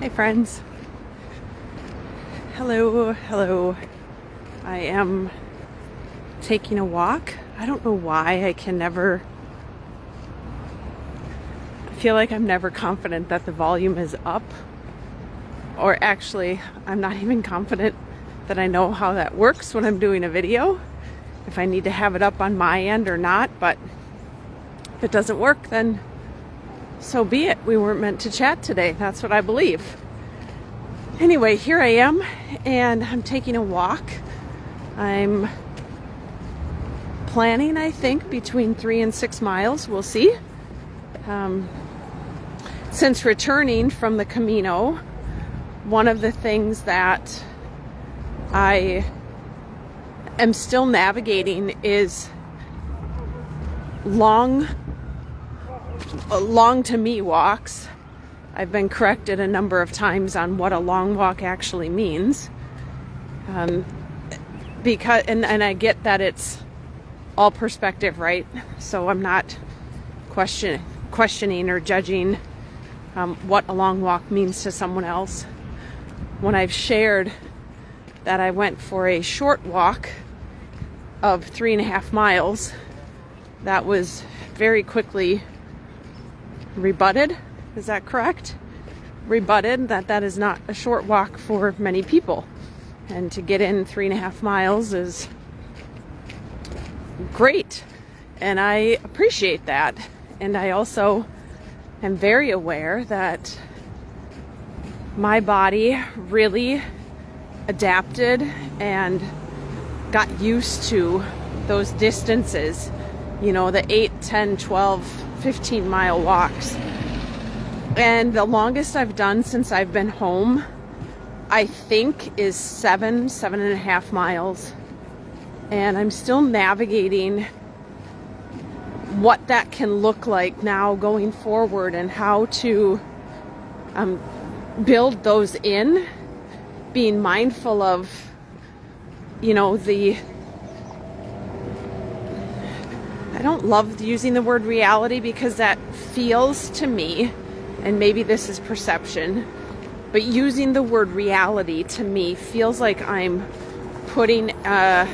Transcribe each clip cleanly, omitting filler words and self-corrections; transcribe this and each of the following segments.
Hey friends. Hello. I am taking a walk. I don't know why I feel like I'm never confident that the volume is up. Or actually, I'm not even confident that I know how that works when I'm doing a video. If I need to have it up on my end or not, but if it doesn't work, then so be it. We weren't meant to chat today. That's what I believe. Anyway, here I am, and I'm taking a walk. I'm planning, I think, between 3 and 6 miles. We'll see. Since returning from the Camino, one of the things that I am still navigating is long to me walks. I've been corrected a number of times on what a long walk actually means. Because I get that it's all perspective, right? So I'm not questioning or judging what a long walk means to someone else. When I've shared that I went for a short walk of 3.5 miles, that was very quickly rebutted. Is that correct? Rebutted that is not a short walk for many people. And to get in 3.5 miles is great. And I appreciate that. And I also am very aware that my body really adapted and got used to those distances. You know, the 8, 10, 12, 15 mile walks. And the longest I've done since I've been home, I think, is 7.5 miles. And I'm still navigating what that can look like now going forward and how to build those in, being mindful of, I don't love using the word reality because that feels to me, and maybe this is perception, but using the word reality to me feels like I'm putting a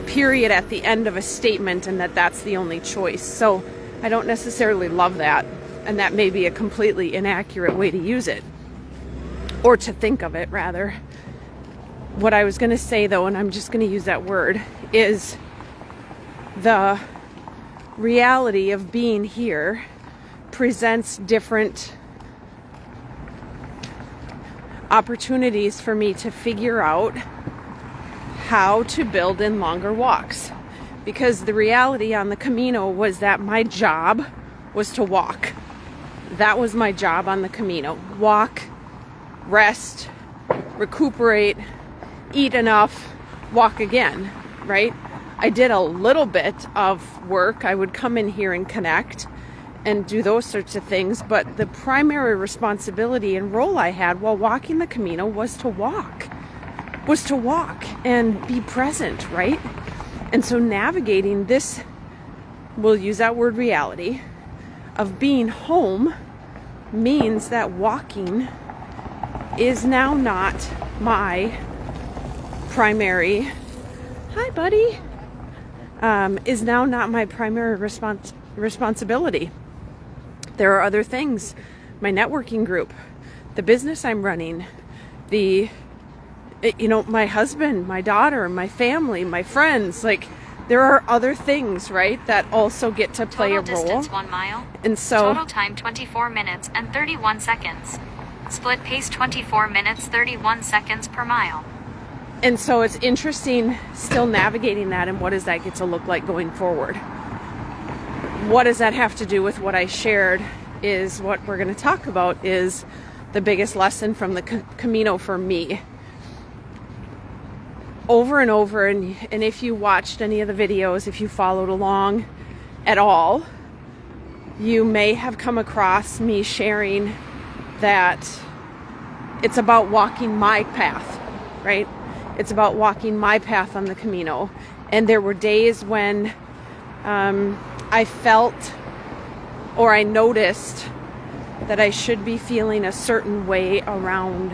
period at the end of a statement and that's the only choice. So I don't necessarily love that, and that may be a completely inaccurate way to use it, or to think of it rather. What I was going to say though, and I'm just going to use that word, is the reality of being here presents different opportunities for me to figure out how to build in longer walks. Because the reality on the Camino was that my job was to walk. That was my job on the Camino. Walk, rest, recuperate, eat enough, walk again, right? I did a little bit of work. I would come in here and connect and do those sorts of things, but the primary responsibility and role I had while walking the Camino was to walk and be present, right? And so navigating this, we'll use that word reality, of being home means that walking is now not my primary, hi buddy, is now not my primary responsibility. There are other things, my networking group, the business I'm running, my husband, my daughter, my family, my friends, like there are other things, right, that also get to play a role. Total distance 1 mile. And so total time 24 minutes and 31 seconds. Split pace 24 minutes 31 seconds per mile. And so it's interesting still navigating that, and what does that get to look like going forward? What does that have to do with what I shared is what we're going to talk about is the biggest lesson from the Camino for me. Over and over, and if you watched any of the videos, if you followed along at all, you may have come across me sharing that it's about walking my path, right? It's about walking my path on the Camino. And there were days when I felt, or I noticed that I should be feeling a certain way around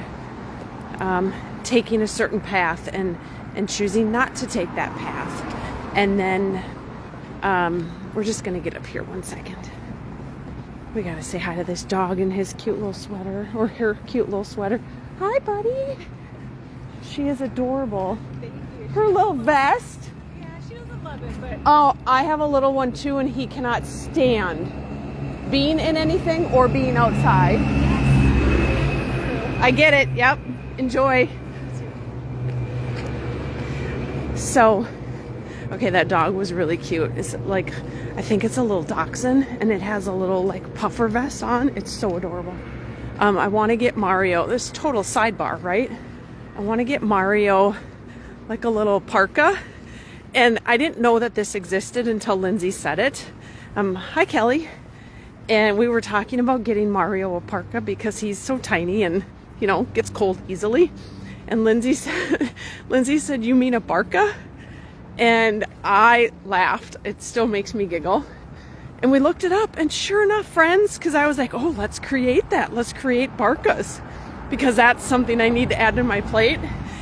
taking a certain path and choosing not to take that path. And then we're just going to get up here one second. We got to say hi to this dog in his cute little sweater, or her cute little sweater. Hi, buddy. She is adorable. Her little vest. Yeah, she doesn't love it, but... Oh, I have a little one too, and he cannot stand being in anything or being outside. I get it. Yep. Enjoy. So, okay, that dog was really cute. It's like, I think it's a little dachshund, and it has a little like puffer vest on. It's so adorable. I want to get Mario, this is total sidebar, right? I want to get Mario like a little parka, and I didn't know that this existed until Lindsay said it. Hi, Kelly. And we were talking about getting Mario a parka because he's so tiny and, you know, gets cold easily. And Lindsay said, you mean a parka? And I laughed. It still makes me giggle. And we looked it up, and sure enough, friends, because I was like, oh, let's create that. Let's create parkas, because that's something I need to add to my plate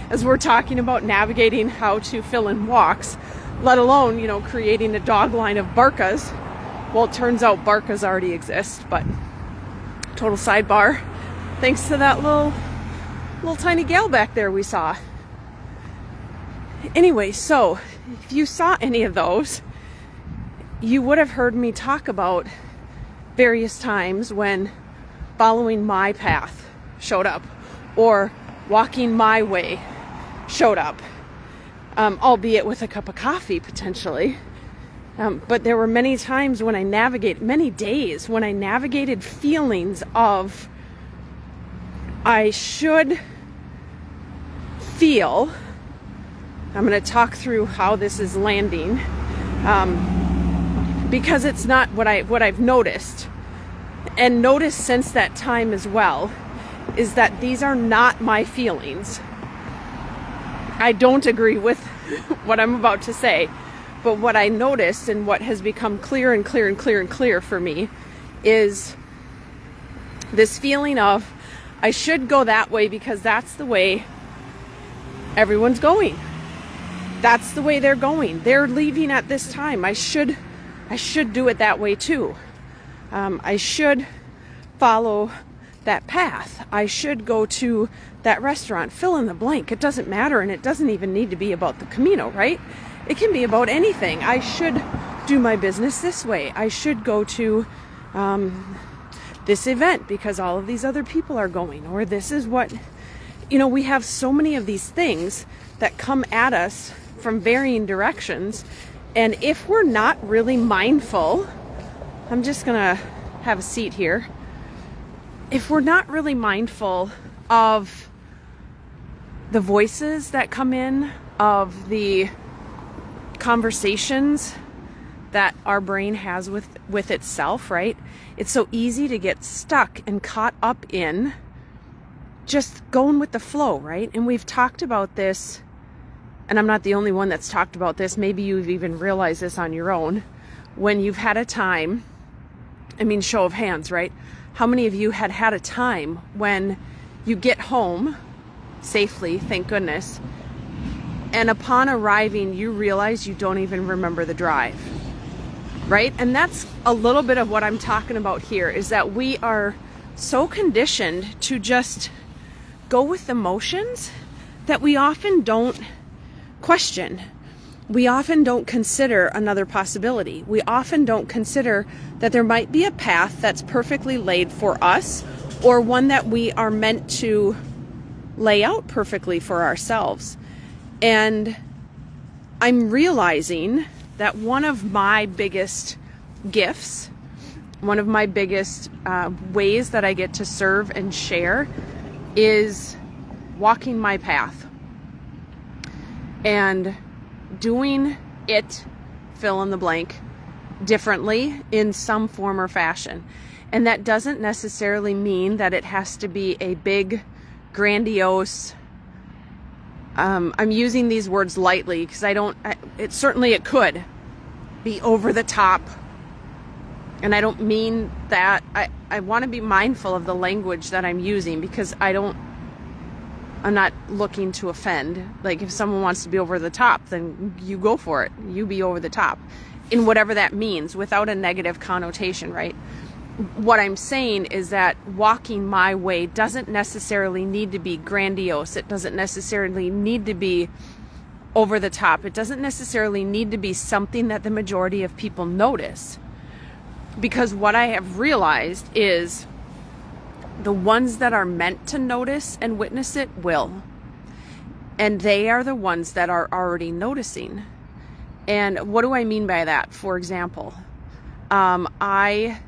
as we're talking about navigating how to fill in walks, let alone, you know, creating a dog line of parkas. Well, it turns out parkas already exist, but total sidebar. Thanks to that little tiny gal back there we saw. Anyway, so if you saw any of those, you would have heard me talk about various times when following my path showed up, or walking my way showed up, albeit with a cup of coffee potentially. But there were many times when many days when I navigated feelings of I should feel. I'm going to talk through how this is landing, because it's not what I've noticed, and noticed since that time as well, is that these are not my feelings. I don't agree with what I'm about to say, but what I noticed and what has become clear and clear and clear and clear for me is this feeling of I should go that way because that's the way everyone's going. That's the way they're going. They're leaving at this time. I should do it that way too. I should follow that path. I should go to that restaurant. Fill in the blank. It doesn't matter, and it doesn't even need to be about the Camino, right? It can be about anything. I should do my business this way. I should go to this event because all of these other people are going, or this is what, we have so many of these things that come at us from varying directions. And if we're not really mindful, I'm just gonna have a seat here. If we're not really mindful of the voices that come in, of the conversations that our brain has with itself, right? It's so easy to get stuck and caught up in just going with the flow, right? And we've talked about this, and I'm not the only one that's talked about this. Maybe you've even realized this on your own. When you've had a time, show of hands, right? How many of you had a time when you get home safely, thank goodness, and upon arriving, you realize you don't even remember the drive, right? And that's a little bit of what I'm talking about here, is that we are so conditioned to just go with the motions that we often don't question. We often don't consider another possibility. We often don't consider that there might be a path that's perfectly laid for us, or one that we are meant to lay out perfectly for ourselves. And I'm realizing that one of my biggest gifts, one of my biggest ways that I get to serve and share is walking my path and doing it, fill in the blank, differently in some form or fashion. And that doesn't necessarily mean that it has to be a big, grandiose, I'm using these words lightly because it could be over the top, And I don't mean that. I want to be mindful of the language that I'm using, because I'm not looking to offend. Like, if someone wants to be over the top, then you go for it. You be over the top in whatever that means, without a negative connotation, right? What I'm saying is that walking my way doesn't necessarily need to be grandiose. It doesn't necessarily need to be over the top. It doesn't necessarily need to be something that the majority of people notice. Because what I have realized is the ones that are meant to notice and witness it will. And they are the ones that are already noticing. And what do I mean by that? For example, I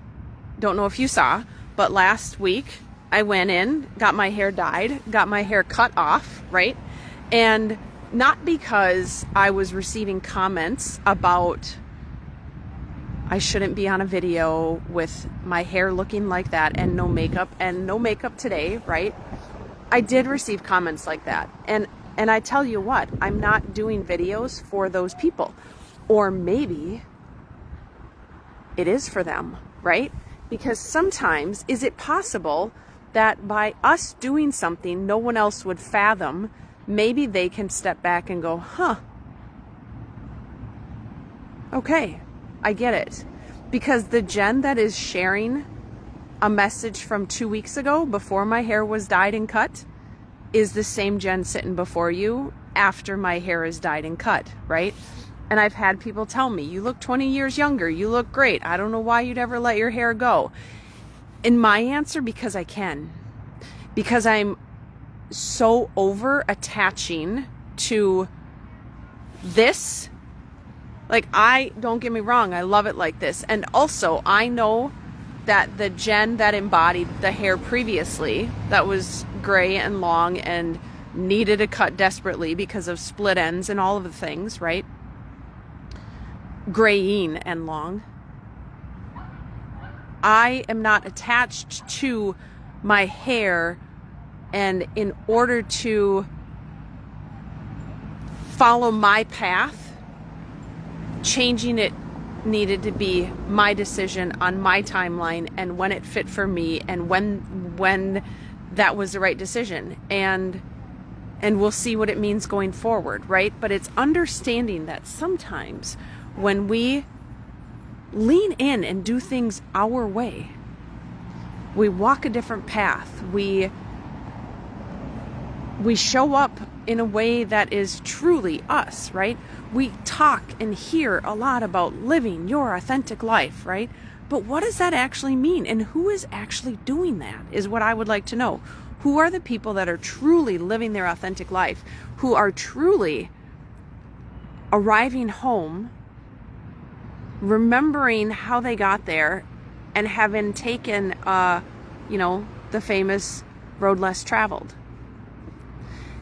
don't know if you saw, but last week I went in, got my hair dyed, got my hair cut off, right? And not because I was receiving comments about I shouldn't be on a video with my hair looking like that and no makeup today, right? I did receive comments like that. And I tell you what, I'm not doing videos for those people. Or maybe it is for them, right? Because sometimes, is it possible that by us doing something no one else would fathom, maybe they can step back and go, huh, okay, I get it. Because the Jen that is sharing a message from 2 weeks ago before my hair was dyed and cut is the same Jen sitting before you after my hair is dyed and cut, right? And I've had people tell me, you look 20 years younger, you look great. I don't know why you'd ever let your hair go. And my answer, because I can. Because I'm so over attaching to this. Like, don't get me wrong, I love it like this. And also, I know that the Jen that embodied the hair previously, that was gray and long and needed a cut desperately because of split ends and all of the things, right? Graying and long. I am not attached to my hair, and in order to follow my path, changing it needed to be my decision on my timeline and when it fit for me and when that was the right decision. And we'll see what it means going forward, right? But it's understanding that sometimes when we lean in and do things our way, we walk a different path. We show up in a way that is truly us, right? We talk and hear a lot about living your authentic life, right? But what does that actually mean? And who is actually doing that is what I would like to know. Who are the people that are truly living their authentic life? Who are truly arriving home, remembering how they got there, and having taken, the famous road less traveled.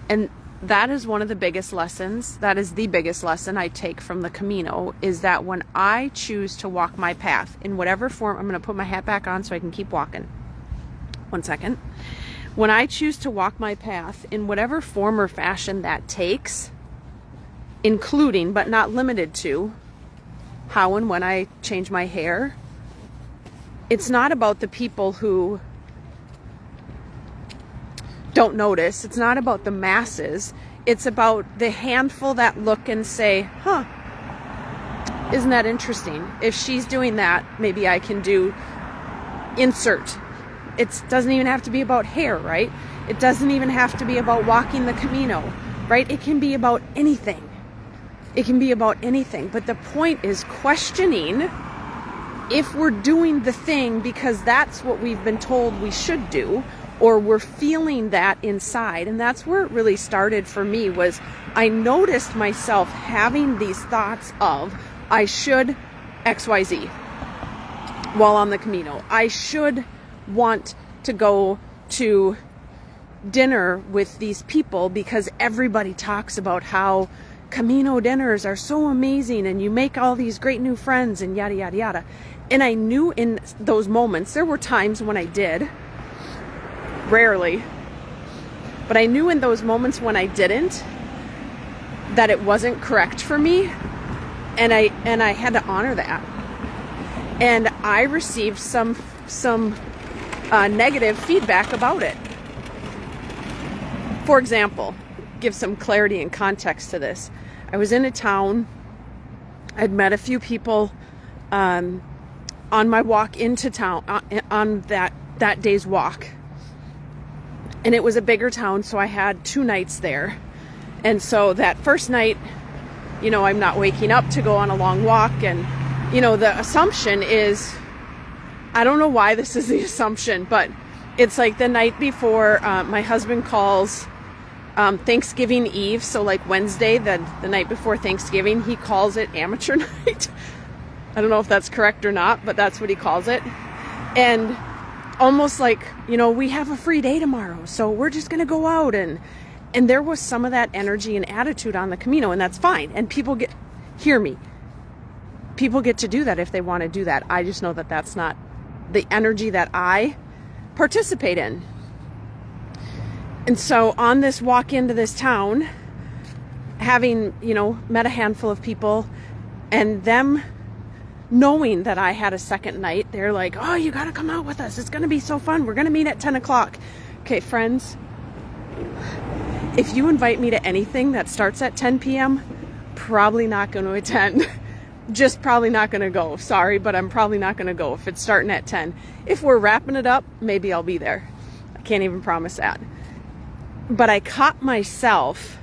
And that is one of the biggest lessons. That is the biggest lesson I take from the Camino, is that when I choose to walk my path in whatever form, I'm going to put my hat back on so I can keep walking. 1 second. When I choose to walk my path in whatever form or fashion that takes, including but not limited to how and when I change my hair, it's not about the people who don't notice. It's not about the masses. It's about the handful that look and say, huh, isn't that interesting? If she's doing that, maybe I can do insert. It doesn't even have to be about hair, right? It doesn't even have to be about walking the Camino, right? It can be about anything. It can be about anything. But the point is questioning if we're doing the thing because that's what we've been told we should do, or we're feeling that inside. And that's where it really started for me, was I noticed myself having these thoughts of, I should XYZ while on the Camino. I should want to go to dinner with these people because everybody talks about how Camino dinners are so amazing and you make all these great new friends and yada, yada, yada. And I knew in those moments, there were times when I did, rarely, but I knew in those moments when I didn't, that it wasn't correct for me, and I had to honor that. And I received some negative feedback about it. For example, give some clarity and context to this. I was in a town. I'd met a few people on my walk into town, on that day's walk. And it was a bigger town, so I had 2 nights there. And so that first night, you know, I'm not waking up to go on a long walk. And, you know, the assumption is, I don't know why this is the assumption, but it's like the night before my husband calls Thanksgiving Eve. So like Wednesday, the night before Thanksgiving, he calls it amateur night. I don't know if that's correct or not, but that's what he calls it. And almost like, you know, we have a free day tomorrow, so we're just going to go out. And there was some of that energy and attitude on the Camino, and that's fine. And people hear me. People get to do that if they want to do that. I just know that that's not the energy that I participate in. And so on this walk into this town, having, you know, met a handful of people, and them knowing that I had a second night, they're like, oh, you got to come out with us. It's going to be so fun. We're going to meet at 10 o'clock. Okay, friends, if you invite me to anything that starts at 10 p.m., probably not going to attend. Just probably not going to go. Sorry, but I'm probably not going to go if it's starting at 10. If we're wrapping it up, maybe I'll be there. I can't even promise that. But I caught myself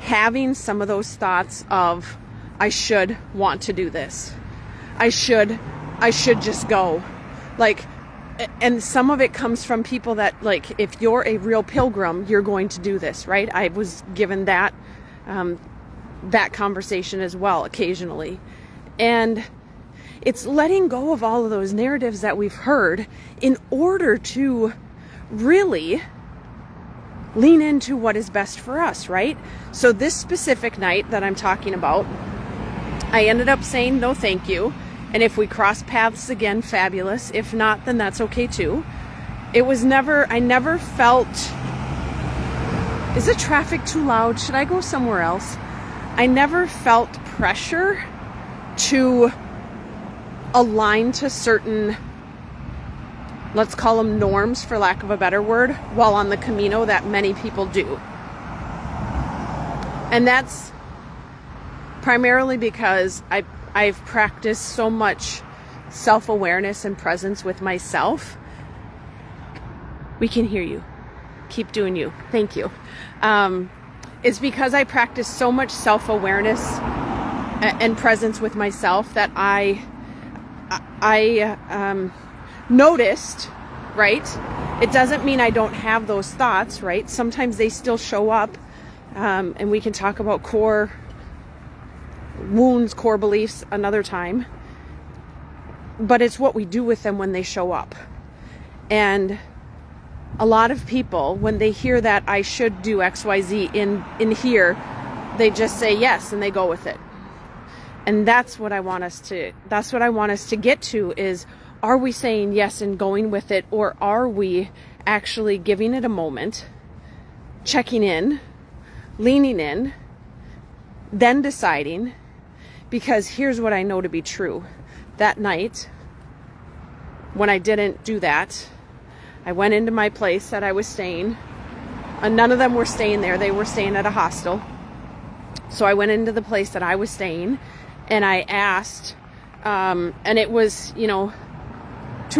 having some of those thoughts of, I should want to do this. I should just go. Like, and some of it comes from people that, like, if you're a real pilgrim, you're going to do this, right? I was given that conversation as well occasionally. And it's letting go of all of those narratives that we've heard in order to really lean into what is best for us, right? So this specific night that I'm talking about, I ended up saying no thank you. And if we cross paths again, fabulous. If not, then that's okay too. I never felt, is the traffic too loud? Should I go somewhere else? I never felt pressure to align to certain, let's call them norms for lack of a better word, while on the Camino that many people do. And that's primarily because I've practiced so much self-awareness and presence with myself. We can hear you. Keep doing you. Thank you. It's because I practice so much self-awareness and presence with myself that I noticed, right? It doesn't mean I don't have those thoughts, right? Sometimes they still show up, and we can talk about core wounds, core beliefs another time. But it's what we do with them when they show up. And a lot of people, when they hear that I should do XYZ in here, they just say yes and they go with it. And that's what I want us to get to is, are we saying yes and going with it, or are we actually giving it a moment, checking in, leaning in, then deciding? Because here's what I know to be true. That night, when I didn't do that, I went into my place that I was staying. And none of them were staying there. They were staying at a hostel. So I went into the place that I was staying, and I asked, and it was, 2,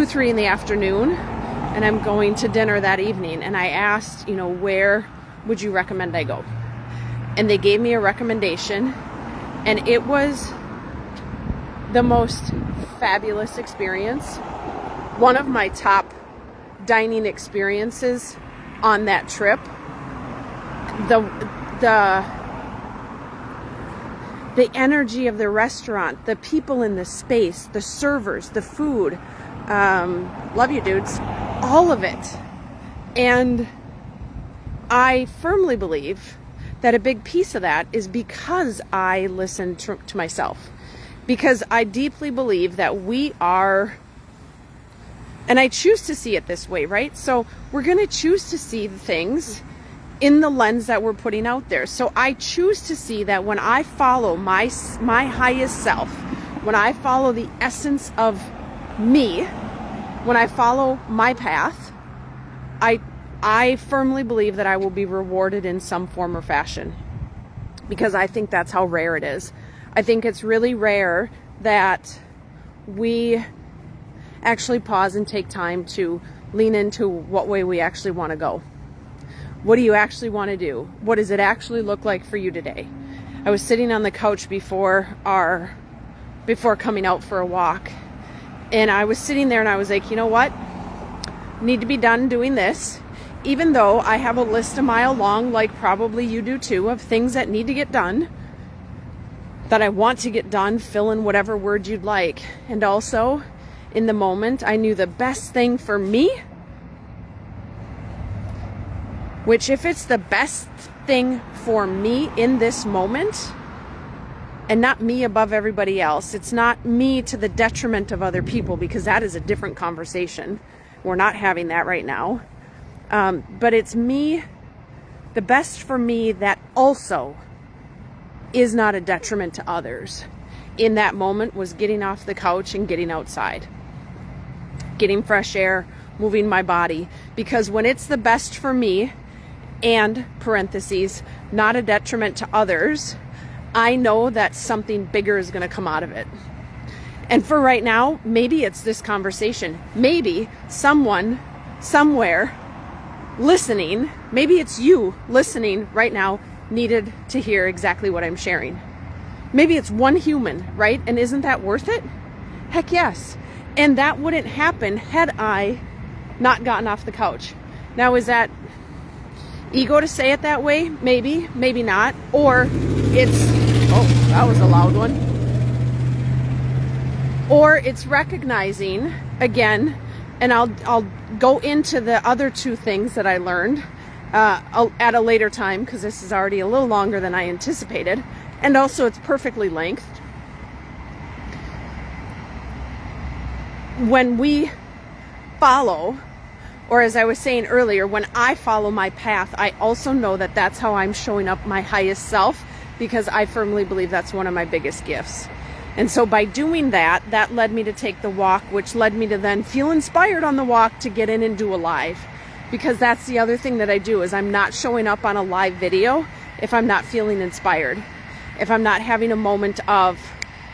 3 in the afternoon, and I'm going to dinner that evening. And I asked, where would you recommend I go? And they gave me a recommendation, and it was the most fabulous experience. One of my top dining experiences on that trip. The energy of the restaurant, the people in the space, the servers, the food, love you dudes, all of it. And I firmly believe that a big piece of that is because I listened to myself. Because I deeply believe that we are, and I choose to see it this way, right? So we're going to choose to see the things in the lens that we're putting out there. So I choose to see that when I follow my highest self, when I follow the essence of me, when I follow my path, I firmly believe that I will be rewarded in some form or fashion, because I think that's how rare it is. I think it's really rare that we actually pause and take time to lean into what way we actually want to go. What do you actually want to do? What does it actually look like for you today? I was sitting on the couch before coming out for a walk, and I was sitting there and I was like, you know what? Need to be done doing this. Even though I have a list a mile long, like probably you do too, of things that need to get done, that I want to get done, fill in whatever word you'd like. And also, in the moment, I knew the best thing for me, which if it's the best thing for me in this moment, and not me above everybody else, it's not me to the detriment of other people, because that is a different conversation. We're not having that right now. But it's me, the best for me that also is not a detriment to others. In that moment was getting off the couch and getting outside, getting fresh air, moving my body. Because when it's the best for me, and parentheses, not a detriment to others, I know that something bigger is going to come out of it. And for right now, maybe it's this conversation. Maybe someone, somewhere, listening, maybe it's you listening right now, needed to hear exactly what I'm sharing. Maybe it's one human, right? And isn't that worth it? Heck yes. And that wouldn't happen had I not gotten off the couch. Now, is that ego to say it that way? Maybe, maybe not. Or it's, oh, that was a loud one. Or it's recognizing, again, and I'll go into the other two things that I learned at a later time, because this is already a little longer than I anticipated. And also it's perfectly lengthed. When we follow, or as I was saying earlier, when I follow my path, I also know that that's how I'm showing up my highest self, because I firmly believe that's one of my biggest gifts. And so by doing that, that led me to take the walk, which led me to then feel inspired on the walk to get in and do a live. Because that's the other thing that I do, is I'm not showing up on a live video if I'm not feeling inspired. If I'm not having a moment of,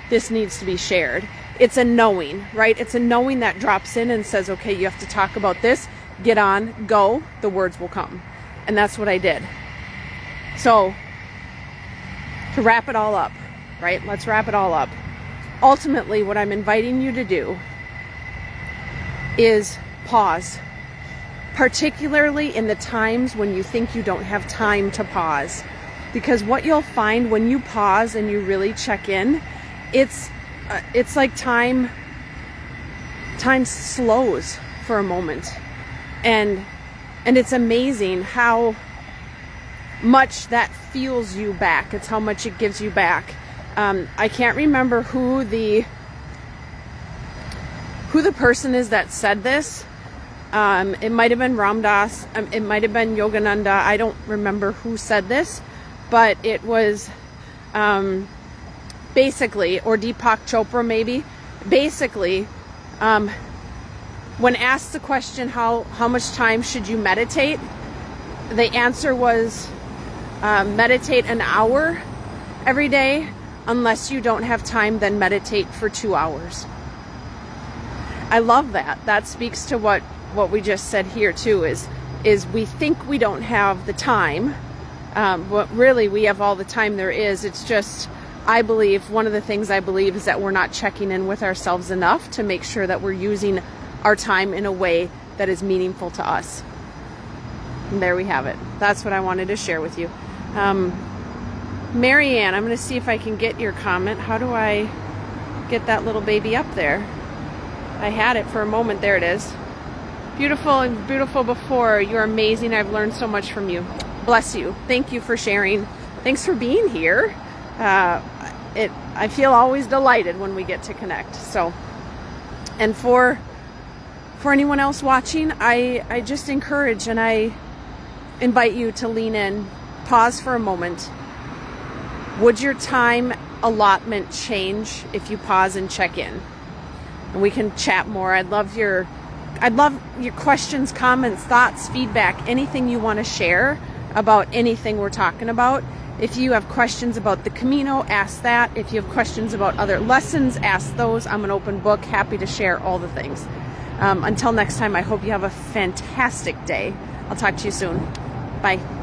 this needs to be shared. It's a knowing, right? It's a knowing that drops in and says, okay, you have to talk about this, get on, go, the words will come. And that's what I did. So, to wrap it all up, right? Let's wrap it all up. Ultimately, what I'm inviting you to do is pause, particularly in the times when you think you don't have time to pause. Because what you'll find when you pause and you really check in, it's like time slows for a moment. And it's amazing how much that fuels you back. It's how much it gives you back. I can't remember who the person is that said this. It might have been Ram Dass. It might have been Yogananda. I don't remember who said this, but it was basically, or Deepak Chopra maybe. Basically, when asked the question, how much time should you meditate? The answer was meditate an hour every day. Unless you don't have time, then meditate for 2 hours. I love that. That speaks to what we just said here too, is we think we don't have the time, but really we have all the time there is. It's just, I believe, one of the things I believe is that we're not checking in with ourselves enough to make sure that we're using our time in a way that is meaningful to us. And there we have it. That's what I wanted to share with you. Marianne, I'm going to see if I can get your comment. How do I get that little baby up there? I had it for a moment. There it is. Beautiful and beautiful before. You're amazing. I've learned so much from you. Bless you. Thank you for sharing. Thanks for being here. I feel always delighted when we get to connect. So, and for anyone else watching, I just encourage and I invite you to lean in, pause for a moment. Would your time allotment change if you pause and check in, and we can chat more. I'd love your questions, comments, thoughts, feedback, anything you want to share about anything we're talking about. If you have questions about the Camino, ask that. If you have questions about other lessons, ask those. I'm an open book, happy to share all the things. Until next time, I hope you have a fantastic day. I'll talk to you soon. Bye.